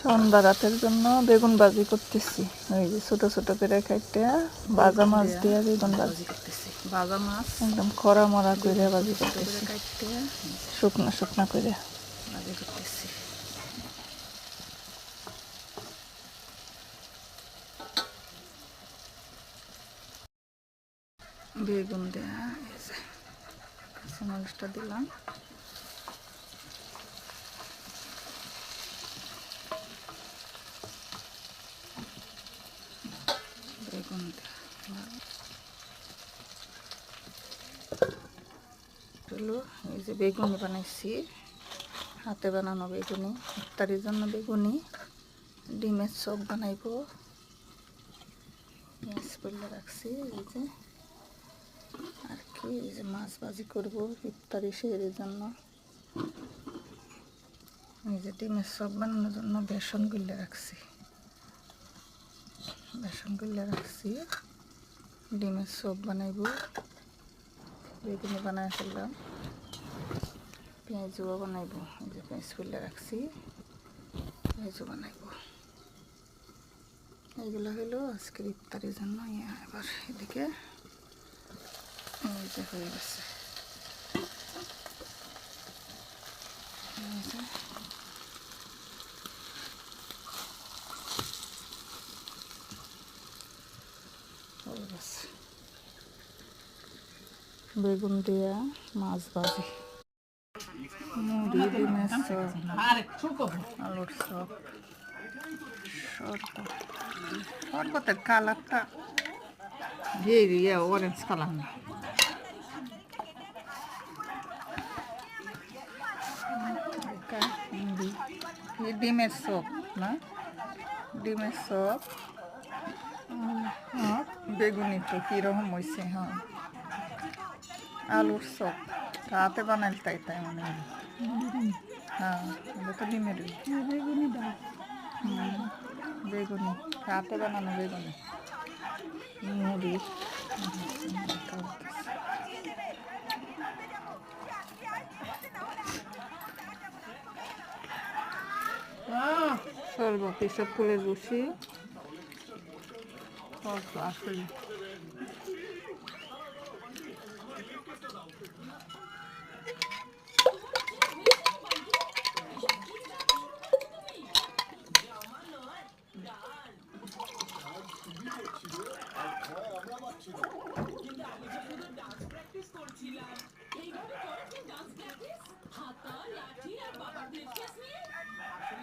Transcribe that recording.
সন্ধ্যা রাতের জন্য বেগুন ভাজি করতেছি। ওই যে ছোট ছোট করে খাইতে ভাজা মাছ দিয়ে বেগুন ভাজি করতেছি। ভাজা মাছ একদম খরা মরা করে ভাজি করতেছি, শুকনা শুকনা করে ভাজি করতেছি। বেগুন দেয়া কাঁচামরিচটা দিলাম। বেগুন এই যে বেগুনি বানাইছি, হাতে বানানো বেগুনি, ইফতারির জন্য বেগুনি। ডিমের চপ বানাইব, পেঁয়াজ করলে রাখছি। এই যে আর কি, এই যে মাছ ভাজি করবো ইফতারি সেহরির জন্য। এই যে ডিমের চপ বানানোর জন্য বেসন গুলে রাখছি, ডিমের চপ বানাইব। বেগুনি বানাই ফেললাম, পেঁয়াজও বানাইব। এই যে পেঁয়াজ গুলে রাখছি, পেঁয়াজও বানাইব। এইগুলো হলো আজকের ইফতারির জন্য। এবার এদিকে এই যে হয়ে গেছে, বেগুন দিয়া মাছ ভাজি, মুড়ি, ডিমের চপ, আলুর চপ, শরবতের কালারটা অরেঞ্জ কালার না। ডিমের চপ না, ডিমের চপ বেগুনি তো কীরকম হয়েছে। হ্যাঁ, আলুর চপ হাতে বানাইল তাই তাই মানে। হ্যাঁ, এটা তো ডিমের বেগুনি, বেগুনি হাতে বানানো বেগুনি, মুড়ি। শরবত এসব ফুলের বসি আসলে